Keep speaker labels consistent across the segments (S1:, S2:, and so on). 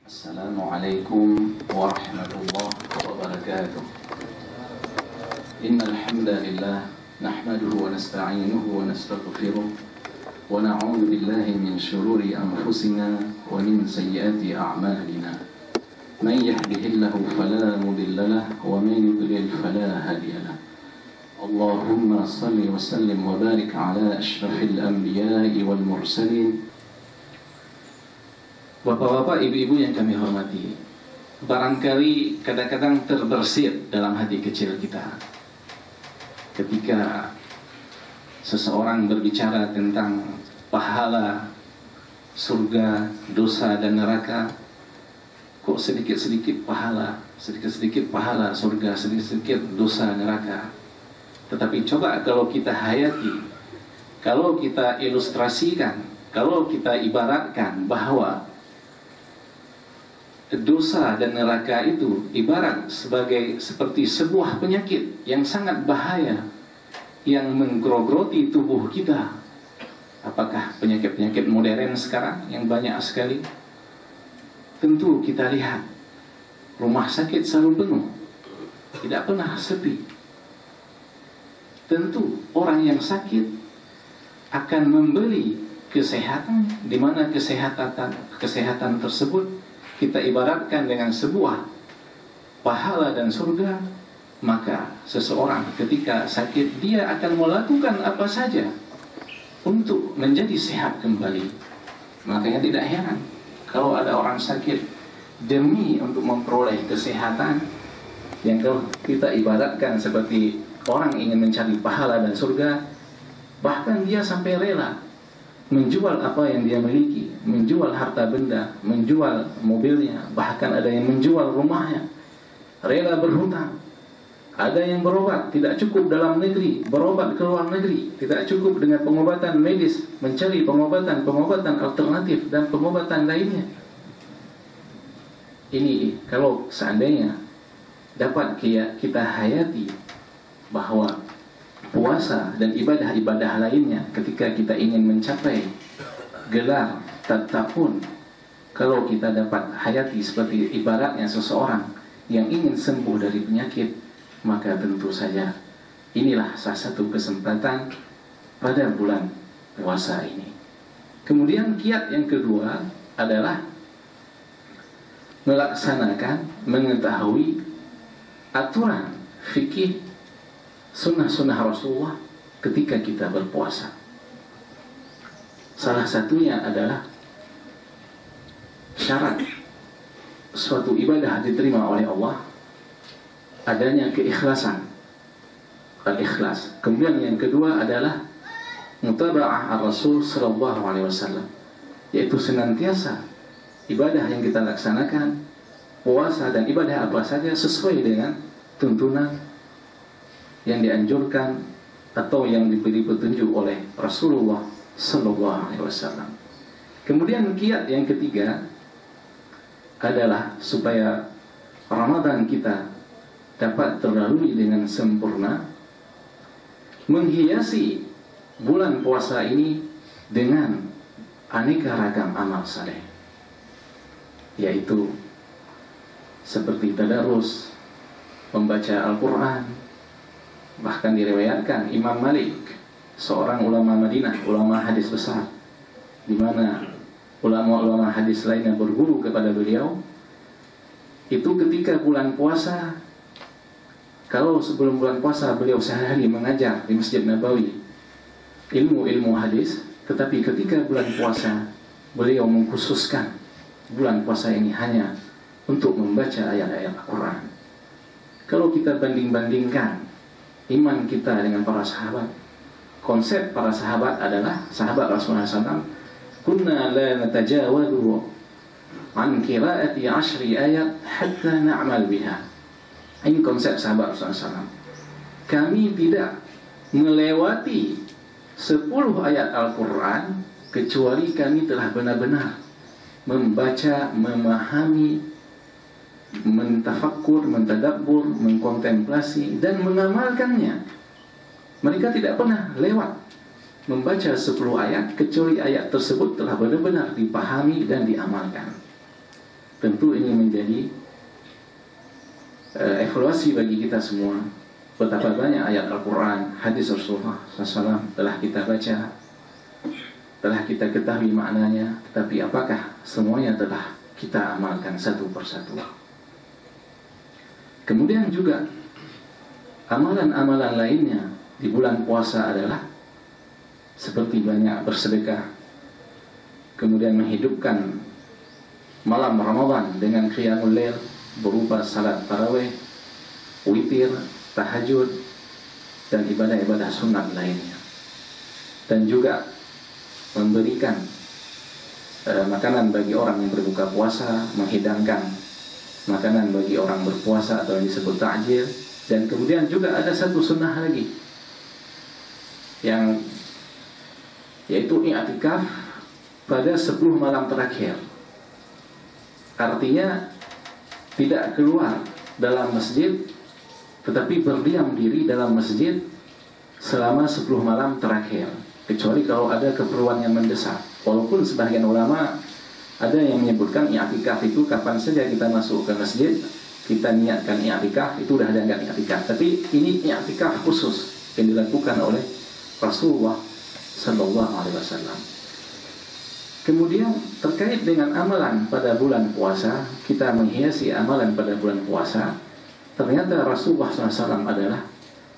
S1: Assalamualaikum warahmatullahi wabarakatuh. Innal hamdalillah nahmaduhu wa nasta'inuhu wa nastaghfiruh wa na'udzu billahi min shururi anfusina wa min sayyiati a'malina. Man yahdihillahu fala mudilla lahu wa man yudlil fala hadiya lahu. Allahumma shalli wa sallim wa barik ala asyrafil anbiya'i wal mursalin. Bapak-bapak, ibu-ibu yang kami hormati, barangkali kadang-kadang terbersit dalam hati kecil kita ketika seseorang berbicara tentang pahala, surga, dosa, dan neraka. Kok sedikit-sedikit pahala, sedikit-sedikit pahala, surga, sedikit-sedikit dosa, neraka. Tetapi coba kalau kita hayati, kalau kita ilustrasikan, kalau kita ibaratkan bahwa dosa dan neraka itu ibarat seperti sebuah penyakit yang sangat bahaya yang menggerogoti tubuh kita. Apakah penyakit-penyakit modern sekarang yang banyak sekali? Tentu kita lihat rumah sakit selalu penuh, tidak pernah sepi. Tentu orang yang sakit akan membeli kesehatan, di mana kesehatan tersebut kita ibaratkan dengan sebuah pahala dan surga. Maka seseorang ketika sakit, dia akan melakukan apa saja untuk menjadi sehat kembali. Makanya tidak heran kalau ada orang sakit demi untuk memperoleh kesehatan, yang kalau kita ibaratkan seperti orang ingin mencari pahala dan surga, bahkan dia sampai rela menjual apa yang dia miliki, menjual harta benda, menjual mobilnya, bahkan ada yang menjual rumahnya, rela berhutang. Ada yang berobat, tidak cukup dalam negeri, berobat ke luar negeri, tidak cukup dengan pengobatan medis, mencari pengobatan alternatif dan pengobatan lainnya. Ini kalau seandainya dapat kita hayati bahwa puasa dan ibadah-ibadah lainnya, ketika kita ingin mencapai gelar tattaqun, kalau kita dapat hayati seperti ibaratnya seseorang yang ingin sembuh dari penyakit, maka tentu saja inilah salah satu kesempatan pada bulan puasa ini. Kemudian kiat yang kedua adalah melaksanakan, mengetahui aturan fikih sunnah-sunnah Rasulullah ketika kita berpuasa. Salah satunya adalah syarat suatu ibadah diterima oleh Allah adanya keikhlasan, al-ikhlas. Kemudian yang kedua adalah mutaba'ah ar-Rasul sallallahu alaihi wasallam, yaitu senantiasa ibadah yang kita laksanakan, puasa dan ibadah apa saja sesuai dengan tuntunan yang dianjurkan atau yang diberi petunjuk oleh Rasulullah sallallahu alaihi wasallam. Kemudian kiat yang ketiga adalah supaya Ramadan kita dapat terlalui dengan sempurna, menghiasi bulan puasa ini dengan aneka ragam amal saleh, yaitu seperti tadarus, membaca Al-Quran. Bahkan diriwayatkan Imam Malik, seorang ulama Madinah, ulama hadis besar, di mana ulama-ulama hadis lainnya berguru kepada beliau, itu ketika bulan puasa, kalau sebelum bulan puasa beliau sehari-hari mengajar di Masjid Nabawi ilmu-ilmu hadis, tetapi ketika bulan puasa beliau mengkhususkan bulan puasa ini hanya untuk membaca ayat-ayat Al-Quran. Kalau kita banding-bandingkan iman kita dengan para sahabat, konsep para sahabat adalah, sahabat Rasulullah SAW, kunna la natajawadu an qiraati 10 ayat hatta na'mal biha. Ini konsep sahabat Rasulullah SAW. Kami tidak melewati 10 ayat Al-Quran kecuali kami telah benar-benar membaca, memahami, mentafakkur, mentadabbur, mengkontemplasi dan mengamalkannya. Mereka tidak pernah lewat membaca 10 ayat kecuali ayat tersebut telah benar-benar dipahami dan diamalkan. Tentu ini menjadi evaluasi bagi kita semua. Betapa banyak ayat Al-Quran, hadis Rasulullah SAW telah kita baca, telah kita ketahui maknanya, tetapi apakah semuanya telah kita amalkan satu persatu? Kemudian juga amalan-amalan lainnya di bulan puasa adalah seperti banyak bersedekah, kemudian menghidupkan malam Ramadan dengan qiyamul lail berupa salat tarawih, witir, tahajud, dan ibadah-ibadah sunat lainnya. Dan juga memberikan makanan bagi orang yang berbuka puasa, menghidangkan makanan bagi orang berpuasa atau yang disebut takjil. Dan kemudian juga ada satu sunnah lagi, yaitu i'tikaf pada 10 malam terakhir. Artinya tidak keluar dalam masjid, tetapi berdiam diri dalam masjid selama 10 malam terakhir, kecuali kalau ada keperluan yang mendesak. Walaupun sebagian ulama ada yang menyebutkan i'tikaf itu kapan saja kita masuk ke masjid, kita niatkan i'tikaf, itu udah ada nggak i'tikaf. Tapi ini i'tikaf khusus yang dilakukan oleh Rasulullah Sallallahu Alaihi Wasallam. Kemudian terkait dengan amalan pada bulan puasa, kita menghiasi amalan pada bulan puasa. Ternyata Rasulullah SAW adalah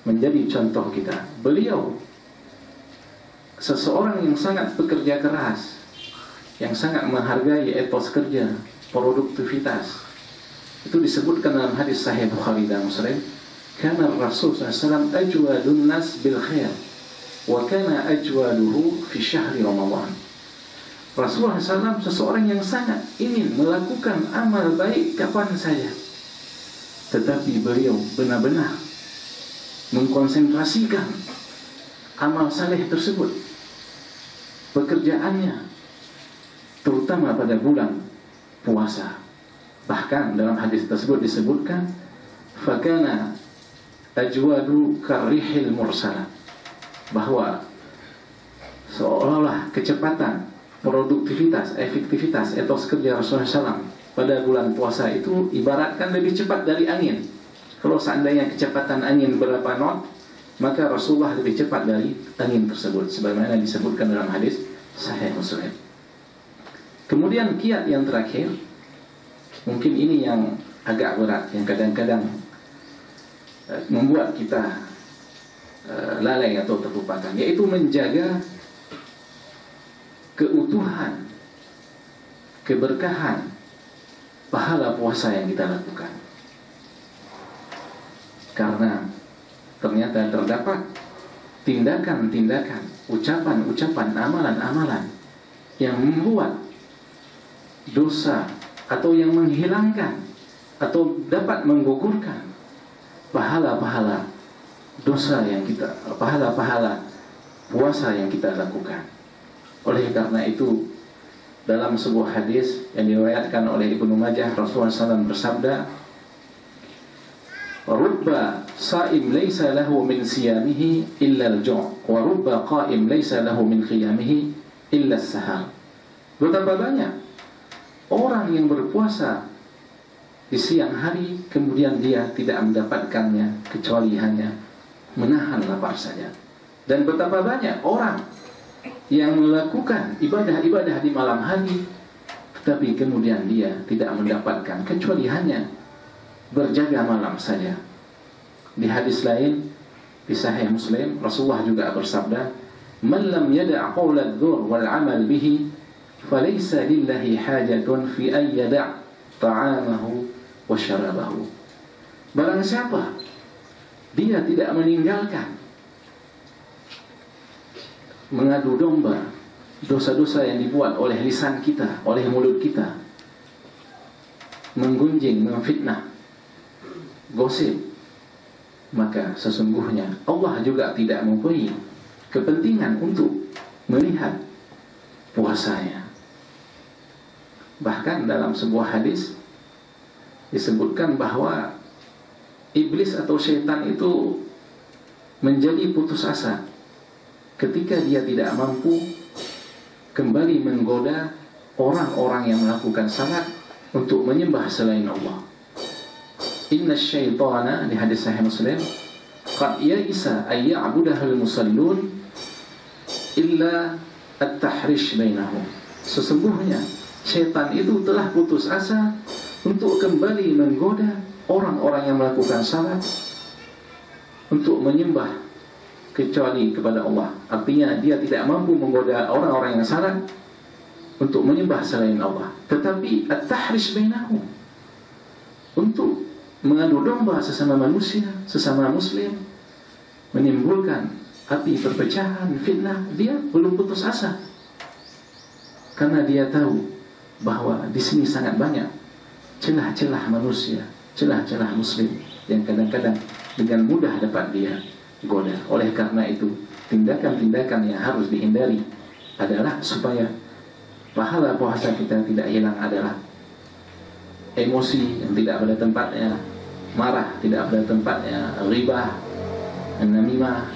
S1: menjadi contoh kita. Beliau seseorang yang sangat bekerja keras, yang sangat menghargai etos kerja, produktivitas. Itu disebutkan dalam hadis Sahih Bukhari dan Muslim. Karena Rasulullah SAW ajwadun nas bil khair, wa kana ajwaduhu fi syahri Ramadan. Rasulullah SAW seseorang yang sangat ingin melakukan amal baik kapan saja, tetapi beliau benar-benar mengkonsentrasikan amal saleh tersebut, pekerjaannya, terutama pada bulan puasa. Bahkan dalam hadis tersebut disebutkan, fakana ajwadu karrihil mursala, bahwa seolah-olah kecepatan, produktivitas, efektivitas, etos kerja Rasulullah SAW pada bulan puasa itu ibaratkan lebih cepat dari angin. Kalau seandainya kecepatan angin berapa knot, maka Rasulullah lebih cepat dari angin tersebut, sebagaimana disebutkan dalam hadis Sahih Muslim. Kemudian kiat yang terakhir, mungkin ini yang agak berat, yang kadang-kadang membuat kita lalai atau terlupakan, yaitu menjaga keutuhan, keberkahan pahala puasa yang kita lakukan. Karena ternyata terdapat tindakan-tindakan, ucapan-ucapan, amalan-amalan yang membuat dosa atau yang menghilangkan atau dapat menggugurkan pahala-pahala dosa yang kita, pahala-pahala puasa yang kita lakukan. Oleh karena itu, dalam sebuah hadis yang diriwayatkan oleh Ibnu Majah, Rasulullah SAW bersabda, "Rubba saim laisa lahu min siyamihi illa al-ju', wa rubba qa'im laisa lahu min qiyamihi illa as-sahar." Betapa banyak orang yang berpuasa di siang hari, kemudian dia tidak mendapatkannya kecuali hanya menahan lapar saja. Dan betapa banyak orang yang melakukan ibadah-ibadah di malam hari, tetapi kemudian dia tidak mendapatkan kecuali hanya berjaga malam saja. Di hadis lain di Sahih Muslim, Rasulullah juga bersabda, "Man lam yada' qawla adh-dhur wal 'amal bihi, falaysa lillahi hajatun fi an yada' ta'amahu wa syarabahu." Barang siapa dia tidak meninggalkan mengadu domba dosa-dosa yang dibuat oleh lisan kita, oleh mulut kita, menggunjing, memfitnah, gosip, maka sesungguhnya Allah juga tidak mempunyai kepentingan untuk melihat puasanya. Bahkan dalam sebuah hadis disebutkan bahwa iblis atau syaitan itu menjadi putus asa ketika dia tidak mampu kembali menggoda orang-orang yang melakukan salat untuk menyembah selain Allah. Inna syaitana, di hadis Sahih Muslim, qad ya'isa ay ya'budahal musallun illa at-tahrish bainahum. Sesungguhnya syaitan itu telah putus asa untuk kembali menggoda orang-orang yang melakukan salat untuk menyembah kecuali kepada Allah. Artinya dia tidak mampu menggoda orang-orang yang salat untuk menyembah selain Allah. Tetapi at-tahrish bainahum, untuk mengadu domba sesama manusia, sesama muslim, menimbulkan api perpecahan, fitnah, dia belum putus asa. Karena dia tahu bahwa di sini sangat banyak celah-celah manusia, celah-celah muslim yang kadang-kadang dengan mudah dapat dia goda. Oleh karena itu, tindakan-tindakan yang harus dihindari adalah supaya pahala puasa kita tidak hilang adalah emosi yang tidak pada tempatnya, marah tidak pada tempatnya, ghibah, namimah,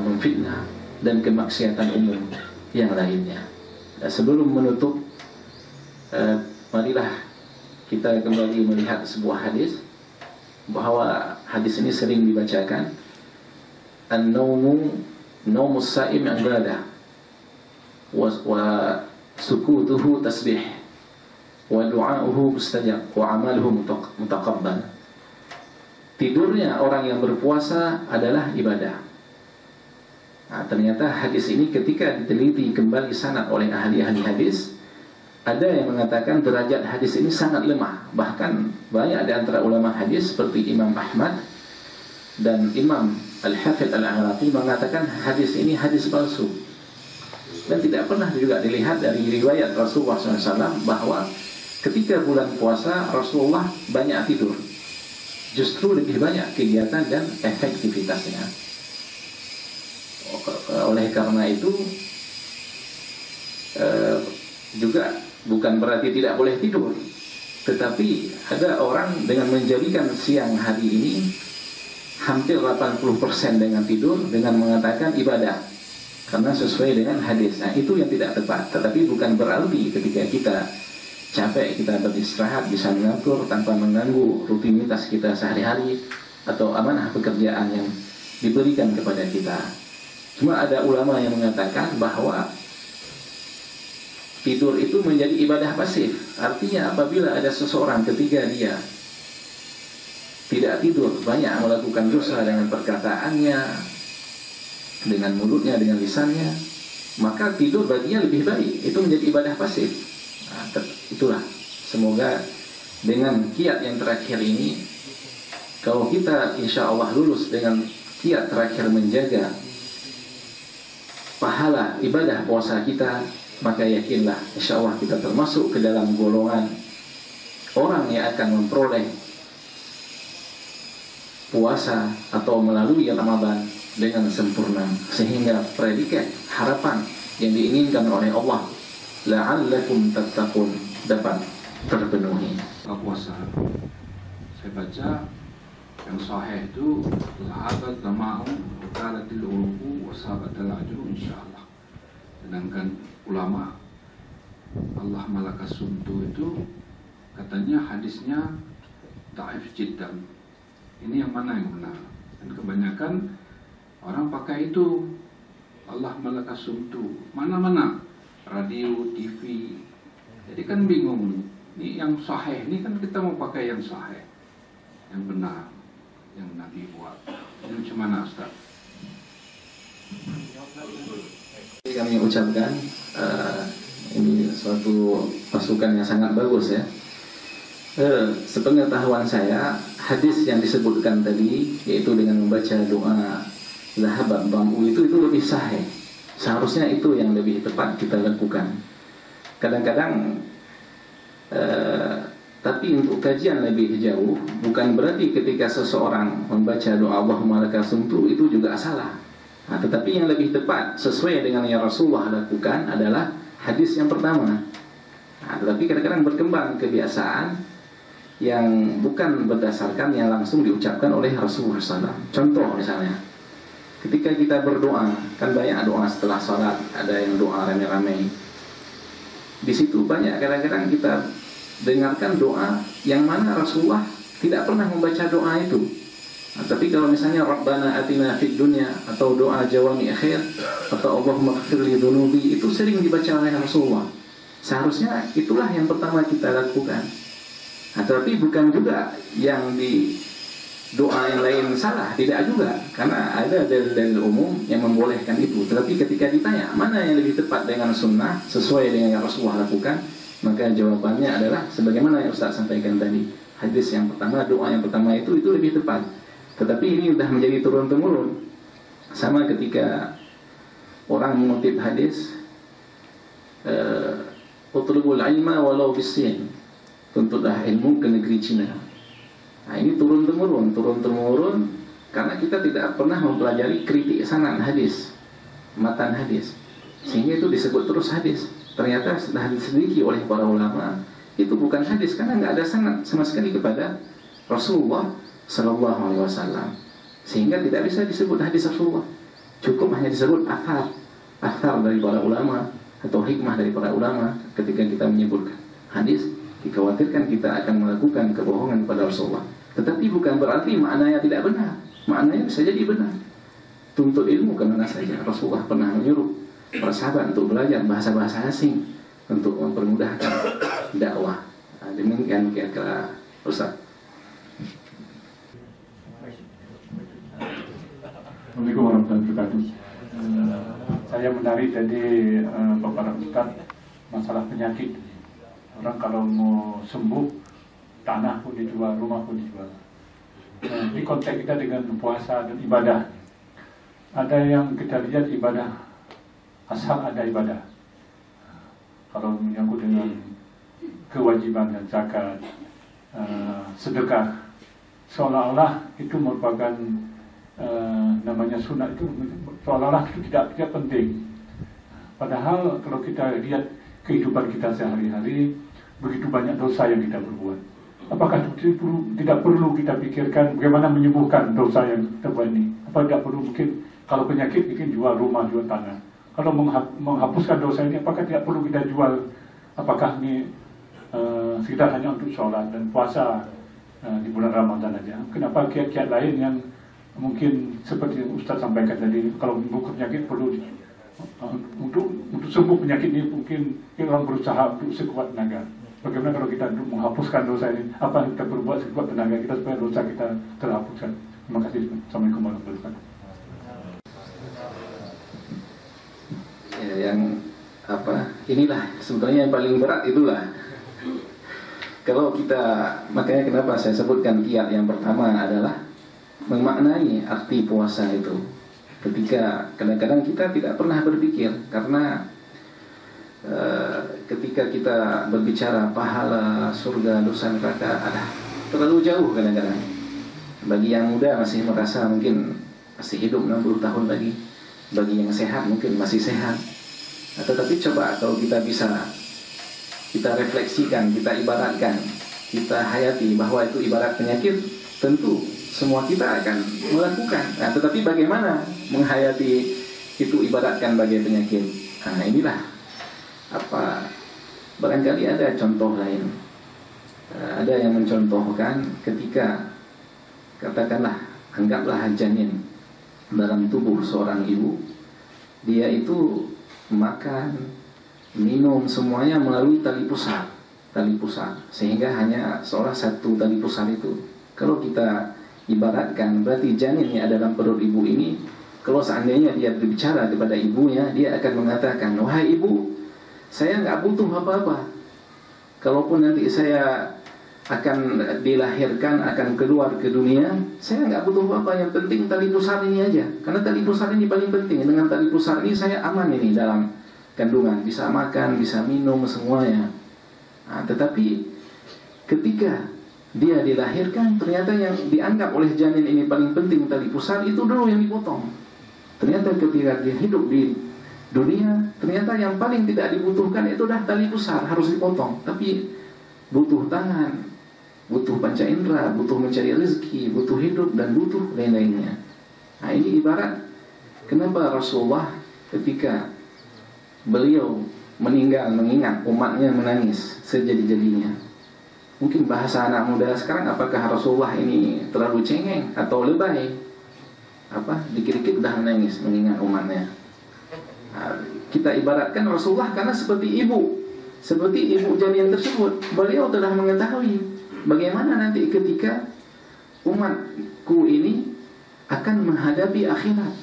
S1: memfitnah, dan kemaksiatan umum yang lainnya. Sebelum menutup, marilah kita kembali melihat sebuah hadis, bahwa hadis ini sering dibacakan. An-nawmu nawmus sa'im ibadah wa sukutuhu tasbih wa du'a'uhu mustajab wa amaluhu mutaqabbal. Tidurnya orang yang berpuasa adalah ibadah. Nah, ternyata hadis ini ketika diteliti kembali sanad oleh ahli-ahli hadis, ada yang mengatakan derajat hadis ini sangat lemah. Bahkan banyak di antara ulama hadis seperti Imam Ahmad dan Imam Al-Hafidh Al-Iraqi mengatakan hadis ini hadis palsu. Dan tidak pernah juga dilihat dari riwayat Rasulullah SAW bahwa ketika bulan puasa Rasulullah banyak tidur. Justru lebih banyak kegiatan dan efektivitasnya. Oleh karena itu juga bukan berarti tidak boleh tidur, tetapi ada orang dengan menjadikan siang hari ini hampir 80% dengan tidur, dengan mengatakan ibadah karena sesuai dengan hadis. Nah, itu yang tidak tepat. Tetapi bukan berarti ketika kita capek, kita beristirahat, bisa mengatur tanpa mengganggu rutinitas kita sehari-hari atau amanah pekerjaan yang diberikan kepada kita. Cuma ada ulama yang mengatakan bahwa tidur itu menjadi ibadah pasif. Artinya apabila ada seseorang ketika dia tidak tidur, banyak melakukan dosa dengan perkataannya, dengan mulutnya, dengan lisannya, maka tidur baginya lebih baik. Itu menjadi ibadah pasif. Nah, itulah, semoga dengan kiat yang terakhir ini, kalau kita insya Allah lulus dengan kiat terakhir menjaga pahala ibadah puasa kita, maka yakinlah insya Allah kita termasuk ke dalam golongan orang yang akan memperoleh puasa atau melalui Ramadan dengan sempurna, sehingga predikat harapan yang diinginkan oleh Allah, la'allakum tattaqun, dapat terpenuhi.
S2: Puasa, saya baca yang sahih itu lahabat lama'u wakalatil uruku wasabatal ajru insyaallah. Sedangkan ulama Allah malakas suntu itu katanya hadisnya dhaif jiddan. Ini yang mana yang benar? Dan kebanyakan orang pakai itu Allah malakas suntu, mana-mana radio, TV. Jadi kan bingung. Ini yang sahih, ini kan kita mau pakai yang sahih, yang benar, yang Nabi buat. Ini macam mana, Ustaz?
S1: Kami ucapkan ini suatu masukan yang sangat bagus ya. Sepengetahuan saya, hadis yang disebutkan tadi, yaitu dengan membaca doa zahabat bambu itu lebih sahih. Seharusnya itu yang lebih tepat kita lakukan. Kadang-kadang tapi untuk kajian lebih jauh, bukan berarti ketika seseorang membaca doa Allahumma lakal sumtu itu juga salah. Nah, tetapi yang lebih tepat sesuai dengan yang Rasulullah lakukan adalah hadis yang pertama. Nah, tetapi kadang-kadang berkembang kebiasaan yang bukan berdasarkan yang langsung diucapkan oleh Rasulullah SAW. Contoh misalnya, ketika kita berdoa, kan banyak doa setelah sholat, ada yang doa rame-rame. Di situ banyak kadang-kadang kita dengarkan doa yang mana Rasulullah tidak pernah membaca doa itu. Nah, tapi kalau misalnya Rabbana atina fid dunya atau doa jawami akhir atau Allahumma ighfirli dzunubi, itu sering dibaca oleh Rasulullah. Seharusnya itulah yang pertama kita lakukan. Nah, tapi bukan juga yang di doa yang lain salah, tidak juga, karena ada dalil-dalil umum yang membolehkan itu. Tetapi ketika ditanya mana yang lebih tepat dengan sunnah sesuai dengan yang Rasulullah lakukan, maka jawabannya adalah sebagaimana yang Ustaz sampaikan tadi. Hadis yang pertama, doa yang pertama itu lebih tepat. Tetapi ini sudah menjadi turun-temurun. Sama ketika orang mengutip hadis, utlubul ilma walau bisin, tuntutlah ilmu ke negeri Cina. Nah, ini turun-temurun karena kita tidak pernah mempelajari kritik sanad hadis, matan hadis, sehingga itu disebut terus hadis. Ternyata sudah diselidiki oleh para ulama, itu bukan hadis karena nggak ada sanad sama sekali kepada Rasulullah Sallallahu Alaihi Wasallam, sehingga tidak bisa disebut hadis Rasulullah. Cukup hanya disebut athar dari para ulama atau hikmah dari para ulama. Ketika kita menyebutkan hadis, dikhawatirkan kita akan melakukan kebohongan pada Rasulullah. Tetapi bukan berarti maknanya tidak benar. Maknanya bisa jadi benar. Tuntut ilmu kemana saja. Rasulullah pernah menyuruh para sahabat untuk belajar bahasa-bahasa asing untuk mempermudahkan dakwah. Nah, demikian kira-kira Ustaz.
S3: Assalamualaikum warahmatullahi wabarakatuh. Saya menarik dari beberapa Ustaz masalah penyakit. Orang kalau mau sembuh, tanah pun dijual, rumah pun dijual. Ini konteks kita dengan puasa dan ibadah. Ada yang kita lihat ibadah, asal ada ibadah. Kalau menyangkut dengan kewajiban dan zakat, sedekah, seolah-olah itu merupakan namanya sunat, itu seolah-olah itu tidak penting. Padahal kalau kita lihat kehidupan kita sehari-hari, begitu banyak dosa yang kita berbuat. Apakah tidak perlu kita pikirkan bagaimana menyembuhkan dosa yang kita buat ini? Apa tidak perlu mungkin kalau penyakit mungkin jual rumah, jual tanah. Kalau menghapuskan dosa ini, apakah tidak perlu kita jual? Apakah ini sekedar hanya untuk sholat dan puasa di bulan Ramadan saja? Kenapa kiat-kiat lain yang mungkin seperti yang Ustaz sampaikan tadi, kalau menyembuhkan penyakit perlu untuk sembuh penyakit ini mungkin orang berusaha untuk sekuat tenaga. Bagaimana kalau kita menghapuskan dosa ini? Apa yang kita berbuat sekuat tenaga kita supaya dosa kita terhapuskan? Terima kasih. Assalamualaikum warahmatullahi wabarakatuh.
S1: Ya, yang inilah sebenarnya yang paling berat itulah. Kalau kita, makanya kenapa saya sebutkan kiat yang pertama adalah memaknai arti puasa itu. Ketika kadang-kadang kita tidak pernah berpikir, karena ketika kita berbicara pahala, surga, dosa, neraka, terlalu jauh kadang-kadang. Bagi yang muda masih merasa mungkin masih hidup 60 tahun lagi, bagi yang sehat mungkin masih sehat. Tetapi coba kalau kita bisa kita refleksikan, kita ibaratkan, kita hayati bahwa itu ibarat penyakit, tentu semua kita akan melakukan. Tetapi bagaimana menghayati itu ibaratkan bagai penyakit? Inilah barangkali ada contoh lain. Ada yang mencontohkan ketika katakanlah, anggaplah janin dalam tubuh seorang ibu, dia itu makan, minum semuanya melalui tali pusar, sehingga hanya seolah satu tali pusar itu. Kalau kita ibaratkan, berarti janin yang ada dalam perut ibu ini, kalau seandainya dia berbicara kepada ibunya, dia akan mengatakan, wahai ibu, saya nggak butuh apa-apa. Kalaupun nanti saya akan dilahirkan, akan keluar ke dunia, saya nggak butuh apa-apa. Yang penting tali pusar ini aja. Karena tali pusar ini paling penting. Dengan tali pusar ini saya aman ini dalam kandungan. Bisa makan, bisa minum, semuanya. Tetapi ketika dia dilahirkan, ternyata yang dianggap oleh janin ini paling penting tali pusar itu dulu yang dipotong. Ternyata ketika dia hidup di dunia, ternyata yang paling tidak dibutuhkan itu dah tali pusar, harus dipotong. Tapi butuh tangan, butuh panca indera, butuh mencari rezeki, butuh hidup, dan butuh lain-lainnya. Ini ibarat kenapa Rasulullah ketika beliau meninggal mengingat umatnya menangis sejadi-jadinya. Mungkin bahasa anak muda sekarang, apakah Rasulullah ini terlalu cengeng atau lebay? Dikit-dikit udah menangis mengingat umatnya. Kita ibaratkan Rasulullah karena seperti ibu janian tersebut. Beliau telah mengetahui bagaimana nanti ketika umatku ini akan menghadapi akhirat.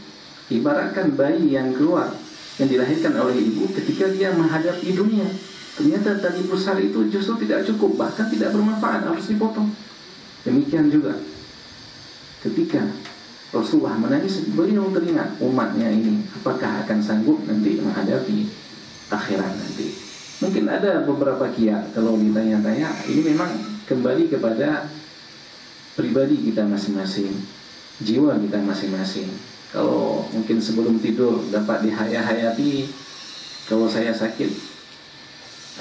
S1: Ibaratkan bayi yang keluar, yang dilahirkan oleh ibu, ketika dia menghadapi dunia, ternyata tali pusar itu justru tidak cukup, bahkan tidak bermanfaat, harus dipotong. Demikian juga ketika Rasulullah menangis, beliau teringat umatnya ini apakah akan sanggup nanti menghadapi akhirat nanti. Mungkin ada beberapa kiat, kalau ditanya-tanya, ini memang kembali kepada pribadi kita masing-masing, jiwa kita masing-masing. Kalau mungkin sebelum tidur dapat dihayati, kalau saya sakit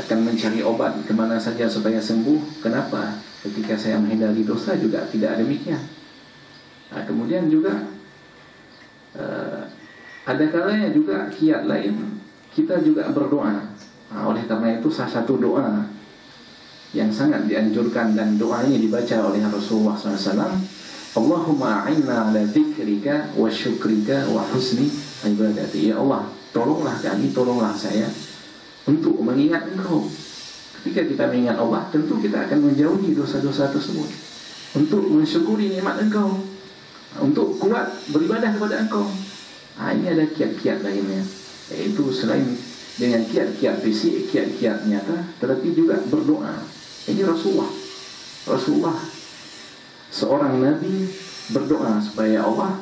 S1: akan mencari obat kemana saja supaya sembuh. Kenapa? Ketika saya menghindari dosa juga tidak demikian. Kemudian juga ada kalanya juga kiat lain, kita juga berdoa. Oleh karena itu salah satu doa yang sangat dianjurkan dan doa ini dibaca oleh Rasulullah SAW, Allahumma a'inna ala dzikrika wa syukrika wa husni ibadati. Ya Allah, tolonglah kami, tolonglah saya untuk mengingat Engkau. Ketika kita mengingat Allah, tentu kita akan menjauhi dosa-dosa tersebut. Untuk mensyukuri nikmat Engkau, untuk kuat beribadah kepada Engkau. Ini ada kiat-kiat lainnya, yaitu selain dengan kiat-kiat fisik, kiat-kiat nyata, tetapi juga berdoa. Ini Rasulullah seorang Nabi berdoa supaya Allah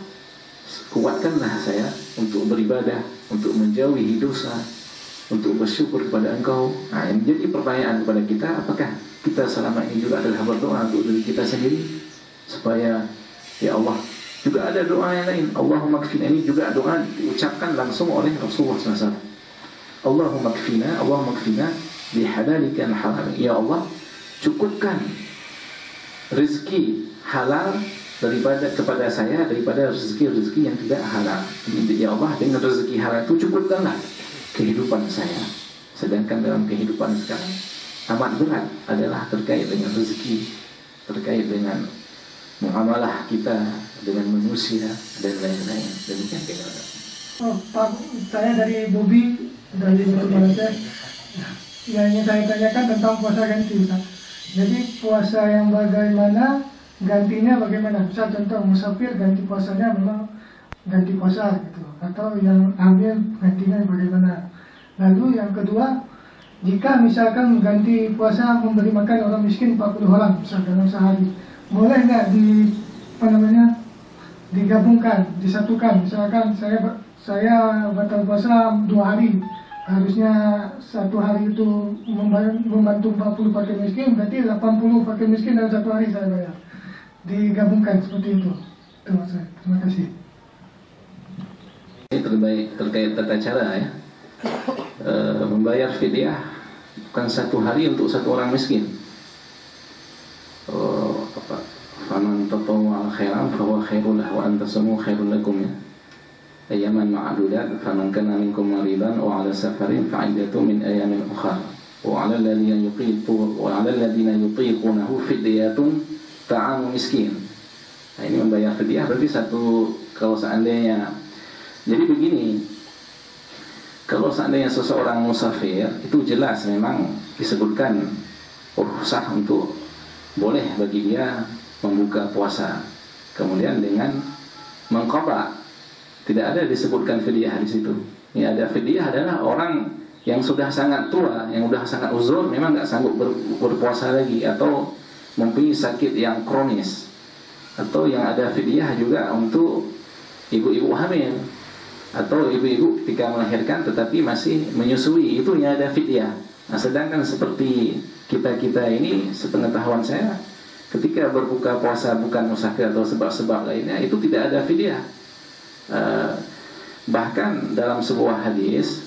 S1: kuatkanlah saya untuk beribadah, untuk menjauhi dosa, untuk bersyukur kepada Engkau. Yang jadi pertanyaan kepada kita, apakah kita selama ini juga adalah berdoa untuk diri kita sendiri supaya ya Allah. Juga ada doa yang lain, Allahumma kfina, ini juga doa diucapkan langsung oleh Rasulullah SAW. Allahumma kfina bihalalika al-haram. Ya Allah, cukupkan rezeki halal kepada saya daripada rezeki yang tidak halal. Ya Allah, dengan rezeki halal itu cukupkanlah kehidupan saya. Sedangkan dalam kehidupan sekarang amat berat adalah terkait dengan rezeki, terkait dengan muamalah kita dengan manusia dan lain-lain. Demikian kira-kira.
S4: Pak, saya dari Bobi dari Malaysia. Yang ingin saya tanyakan tentang puasa ganti, Pak. Jadi puasa yang bagaimana, gantinya bagaimana? Misal contoh musafir ganti puasanya memang ganti puasa gitu, atau yang hamil gantinya bagaimana? Lalu yang kedua, jika misalkan ganti puasa memberi makan orang miskin 40 orang misal dalam sehari, boleh nggak digabungkan, disatukan? Misalkan saya batal puasa 2 hari, harusnya 1 hari itu membantu 40 fakir miskin, berarti 80 fakir miskin dalam 1 hari saya bayar. Digabungkan seperti itu. Terima kasih.
S1: Ini terkait tata cara ya. Membayar fidyah bukan 1 hari untuk 1 orang miskin. Faman tatawwa khairan fahuwa khairul lahu wa antasumu khairul lakum ya. Ayaman ma'dudat faman kana minkum maridan wa 'ala safarin fa'idatu min ayamin ukhra wa 'ala alladziina yutiqunahu fidyatun ta'amu miskin. Ini membayar fidyah berarti 1 kalau seandainya. Jadi begini, kalau seandainya seseorang musafir, itu jelas memang disebutkan rukhsah untuk boleh bagi dia membuka puasa, kemudian dengan mengqadha. Tidak ada disebutkan fidyah di situ. Ini ada fidyah adalah orang yang sudah sangat tua, yang sudah sangat uzur, memang nggak sanggup berpuasa lagi, atau mempunyai sakit yang kronis, atau yang ada fidyah juga untuk ibu-ibu hamil, atau ibu-ibu ketika melahirkan tetapi masih menyusui, itu yang ada fidyah. Nah, sedangkan seperti kita ini, sepengetahuan saya, ketika berbuka puasa bukan musafir atau sebab-sebab lainnya, itu tidak ada fidyah. Bahkan dalam sebuah hadis,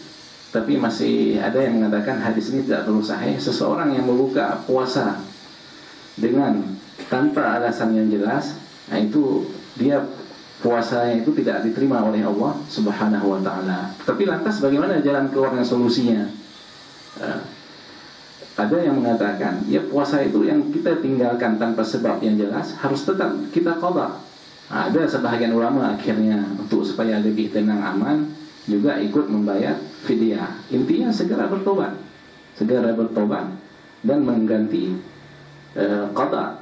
S1: tapi masih ada yang mengatakan hadis ini tidak perlu sahih, seseorang yang membuka puasa dengan tanpa alasan yang jelas, nah itu dia puasanya itu tidak diterima oleh Allah Subhanahu wa ta'ala. Tapi lantas bagaimana jalan keluarnya, solusinya? ada yang mengatakan ya puasa itu yang kita tinggalkan tanpa sebab yang jelas harus tetap kita qada. Ada sebahagian ulama akhirnya untuk supaya lebih tenang aman juga ikut membayar fidyah. Intinya segera bertobat dan mengganti qada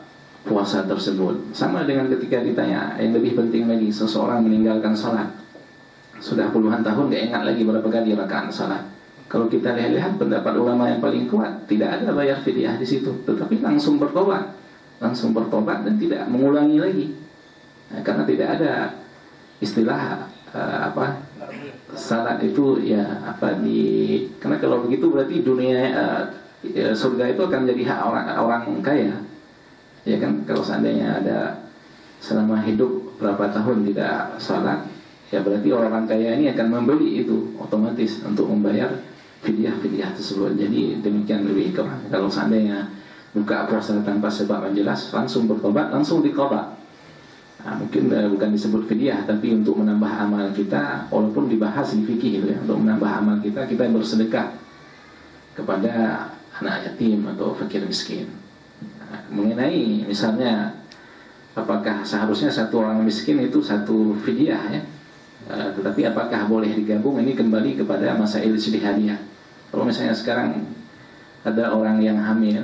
S1: puasa tersebut. Sama dengan ketika ditanya, yang lebih penting lagi, seseorang meninggalkan salat sudah puluhan tahun gak ingat lagi berapa kali rakaat salat. Kalau kita lihat pendapat ulama yang paling kuat, tidak ada bayar fidyah di situ, tetapi langsung bertobat dan tidak mengulangi lagi. Nah, karena tidak ada istilah salat itu ya karena kalau begitu berarti dunia surga itu akan menjadi hak orang kaya. Ya kan, kalau seandainya ada selama hidup berapa tahun tidak salat, ya berarti orang kaya ini akan membeli itu otomatis untuk membayar fidyah tersebut. Jadi demikian lebih kurang. Kalau seandainya buka puasa tanpa sebab yang jelas, langsung bertobat, langsung diqada. Nah, mungkin bukan disebut fidyah, tapi untuk menambah amal kita, walaupun dibahas di fikih itu ya, untuk menambah amal kita bersedekah kepada anak yatim atau fakir miskin. Nah, mengenai misalnya apakah seharusnya satu orang miskin itu satu fidyah ya, tetapi apakah boleh digabung, ini kembali kepada masail ijtihadiyah. Kalau misalnya sekarang ada orang yang hamil,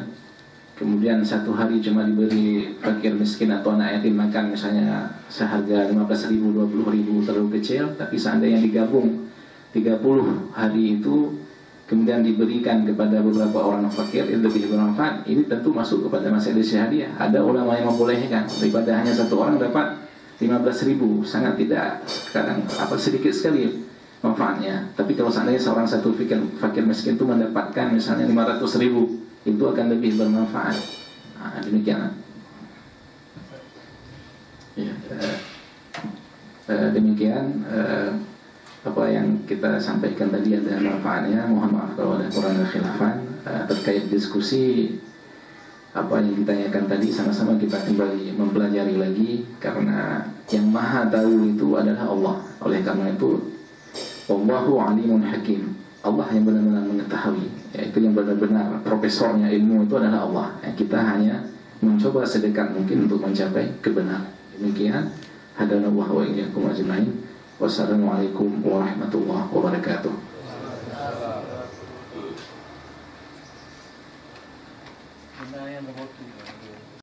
S1: kemudian satu hari cuma diberi fakir miskin atau anak yatim makan misalnya seharga 15.000, 20.000 terlalu kecil, tapi seandainya digabung 30 hari itu kemudian diberikan kepada beberapa orang fakir yang lebih bermanfaat, ini tentu masuk kepada masalah ijtihadiyah. Ada ulama yang membolehkan daripada hanya satu orang dapat 15.000, sangat tidak, kadang sedikit sekali manfaatnya. Tapi kalau seandainya seorang satu fakir miskin itu mendapatkan misalnya 500.000, itu akan lebih bermanfaat. Nah, demikian. Ya, demikian apa yang kita sampaikan tadi ada manfaatnya. Mohon maaf kalau ada kurang khilafan terkait diskusi apa yang ditanyakan tadi. Sama-sama kita kembali mempelajari lagi, karena yang maha tahu itu adalah Allah. Oleh karena itu, Wallahu alimun hakim, Allah yang benar-benar mengetahui, yaitu yang benar-benar profesornya ilmu itu adalah Allah. Kita hanya mencoba sedekat mungkin untuk mencapai kebenaran. Demikian, hadanallahu wa iyyakum ajmain. Wassalamualaikum warahmatullahi wabarakatuh.